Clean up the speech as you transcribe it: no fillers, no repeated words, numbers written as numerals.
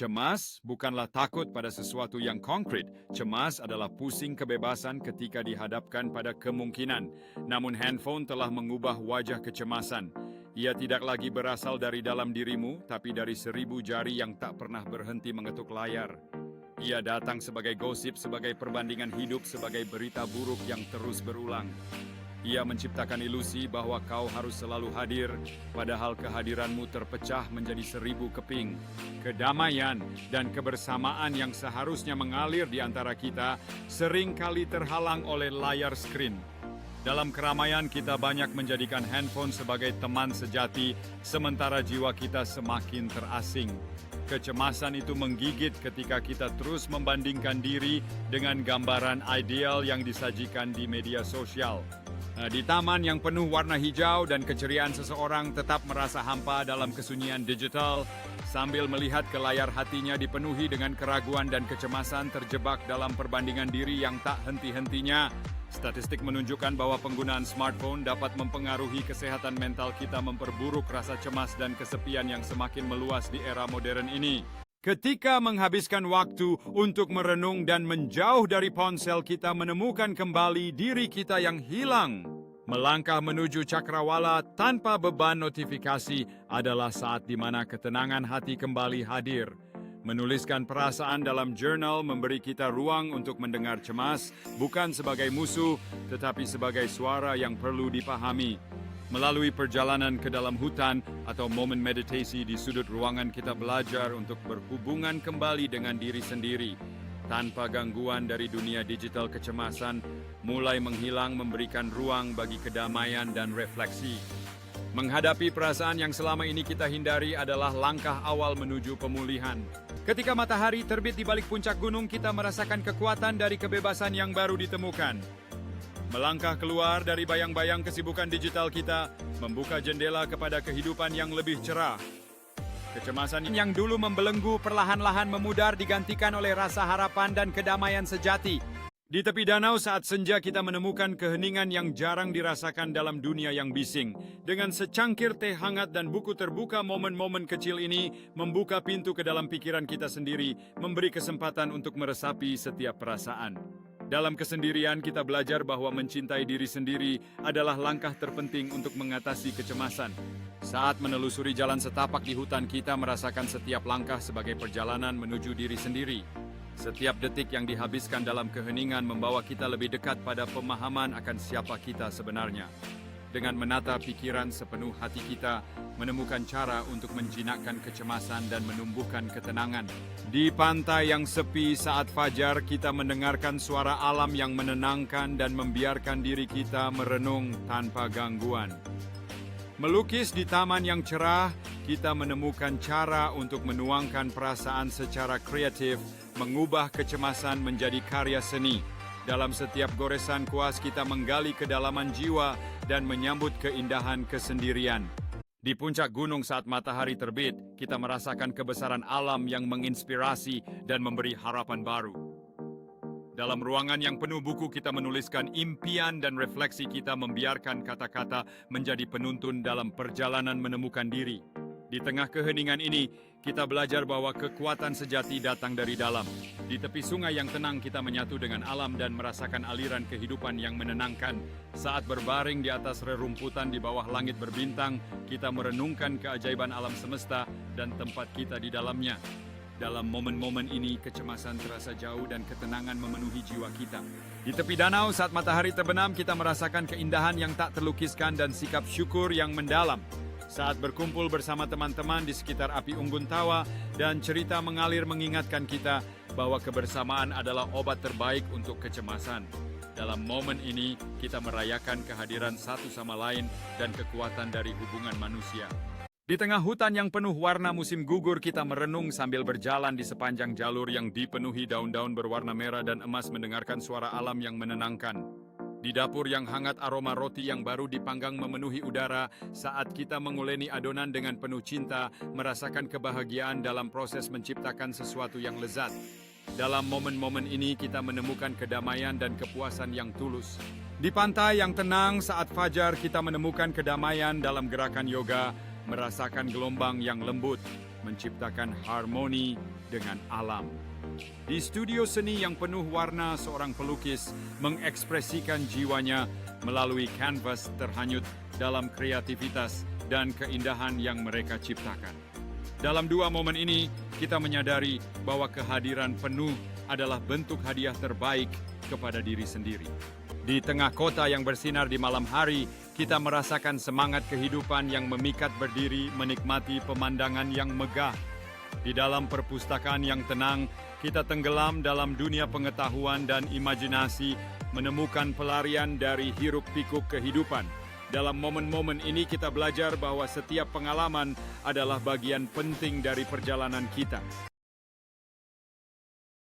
Cemas bukanlah takut pada sesuatu yang konkret. Cemas adalah pusing kebebasan ketika dihadapkan pada kemungkinan. Namun handphone telah mengubah wajah kecemasan. Ia tidak lagi berasal dari dalam dirimu, tapi dari 1000 jari yang tak pernah berhenti mengetuk layar. Ia datang sebagai gosip, sebagai perbandingan hidup, sebagai berita buruk yang terus berulang. Ia menciptakan ilusi bahwa kau harus selalu hadir, padahal kehadiranmu terpecah menjadi 1000 keping. Kedamaian dan kebersamaan yang seharusnya mengalir di antara kita seringkali terhalang oleh layar skrin. Dalam keramaian kita banyak menjadikan handphone sebagai teman sejati, sementara jiwa kita semakin terasing. Kecemasan itu menggigit ketika kita terus membandingkan diri dengan gambaran ideal yang disajikan di media sosial. Di taman yang penuh warna hijau dan keceriaan seseorang tetap merasa hampa dalam kesunyian digital, sambil melihat ke layar hatinya dipenuhi dengan keraguan dan kecemasan terjebak dalam perbandingan diri yang tak henti-hentinya. Statistik menunjukkan bahwa penggunaan smartphone dapat mempengaruhi kesehatan mental kita, memperburuk rasa cemas dan kesepian yang semakin meluas di era modern ini. Ketika menghabiskan waktu untuk merenung dan menjauh dari ponsel, kita menemukan kembali diri kita yang hilang. Melangkah menuju cakrawala tanpa beban notifikasi adalah saat di mana ketenangan hati kembali hadir. Menuliskan perasaan dalam jurnal memberi kita ruang untuk mendengar cemas, bukan sebagai musuh, tetapi sebagai suara yang perlu dipahami. Melalui perjalanan ke dalam hutan atau momen meditasi di sudut ruangan, kita belajar untuk berhubungan kembali dengan diri sendiri. Tanpa gangguan dari dunia digital, kecemasan mulai menghilang, memberikan ruang bagi kedamaian dan refleksi. Menghadapi perasaan yang selama ini kita hindari adalah langkah awal menuju pemulihan. Ketika matahari terbit di balik puncak gunung, kita merasakan kekuatan dari kebebasan yang baru ditemukan. Melangkah keluar dari bayang-bayang kesibukan digital kita, membuka jendela kepada kehidupan yang lebih cerah. Kecemasan yang dulu membelenggu perlahan-lahan memudar, digantikan oleh rasa harapan dan kedamaian sejati. Di tepi danau saat senja, kita menemukan keheningan yang jarang dirasakan dalam dunia yang bising. Dengan secangkir teh hangat dan buku terbuka, momen-momen kecil ini membuka pintu ke dalam pikiran kita sendiri, memberi kesempatan untuk meresapi setiap perasaan. Dalam kesendirian, kita belajar bahwa mencintai diri sendiri adalah langkah terpenting untuk mengatasi kecemasan. Saat menelusuri jalan setapak di hutan, kita merasakan setiap langkah sebagai perjalanan menuju diri sendiri. Setiap detik yang dihabiskan dalam keheningan membawa kita lebih dekat pada pemahaman akan siapa kita sebenarnya. Dengan menata pikiran sepenuh hati, kita menemukan cara untuk menjinakkan kecemasan dan menumbuhkan ketenangan. Di pantai yang sepi saat fajar, kita mendengarkan suara alam yang menenangkan dan membiarkan diri kita merenung tanpa gangguan. Melukis di taman yang cerah, kita menemukan cara untuk menuangkan perasaan secara kreatif, mengubah kecemasan menjadi karya seni. Dalam setiap goresan kuas, kita menggali kedalaman jiwa dan menyambut keindahan kesendirian. Di puncak gunung saat matahari terbit, kita merasakan kebesaran alam yang menginspirasi dan memberi harapan baru. Dalam ruangan yang penuh buku, kita menuliskan impian dan refleksi kita, membiarkan kata-kata menjadi penuntun dalam perjalanan menemukan diri. Di tengah keheningan ini, kita belajar bahwa kekuatan sejati datang dari dalam. Di tepi sungai yang tenang, kita menyatu dengan alam dan merasakan aliran kehidupan yang menenangkan. Saat berbaring di atas rerumputan di bawah langit berbintang, kita merenungkan keajaiban alam semesta dan tempat kita di dalamnya. Dalam momen-momen ini, kecemasan terasa jauh dan ketenangan memenuhi jiwa kita. Di tepi danau saat matahari terbenam, kita merasakan keindahan yang tak terlukiskan dan sikap syukur yang mendalam. Saat berkumpul bersama teman-teman di sekitar api unggun tawa dan cerita mengalir mengingatkan kita bahwa kebersamaan adalah obat terbaik untuk kecemasan. Dalam momen ini, kita merayakan kehadiran satu sama lain dan kekuatan dari hubungan manusia. Di tengah hutan yang penuh warna musim gugur, kita merenung sambil berjalan di sepanjang jalur yang dipenuhi daun-daun berwarna merah dan emas, mendengarkan suara alam yang menenangkan. Di dapur yang hangat, aroma roti yang baru dipanggang memenuhi udara saat kita menguleni adonan dengan penuh cinta, merasakan kebahagiaan dalam proses menciptakan sesuatu yang lezat. Dalam momen-momen ini, kita menemukan kedamaian dan kepuasan yang tulus. Di pantai yang tenang saat fajar, kita menemukan kedamaian dalam gerakan yoga, merasakan gelombang yang lembut. menciptakan harmoni dengan alam. Di studio seni yang penuh warna, seorang pelukis mengekspresikan jiwanya melalui kanvas terhanyut dalam kreativitas dan keindahan yang mereka ciptakan. Dalam dua momen ini, kita menyadari bahwa kehadiran penuh adalah bentuk hadiah terbaik kepada diri sendiri. Di tengah kota yang bersinar di malam hari, kita merasakan semangat kehidupan yang memikat berdiri menikmati pemandangan yang megah. Di dalam perpustakaan yang tenang, kita tenggelam dalam dunia pengetahuan dan imajinasi, menemukan pelarian dari hiruk-pikuk kehidupan. Dalam momen-momen ini kita belajar bahwa setiap pengalaman adalah bagian penting dari perjalanan kita.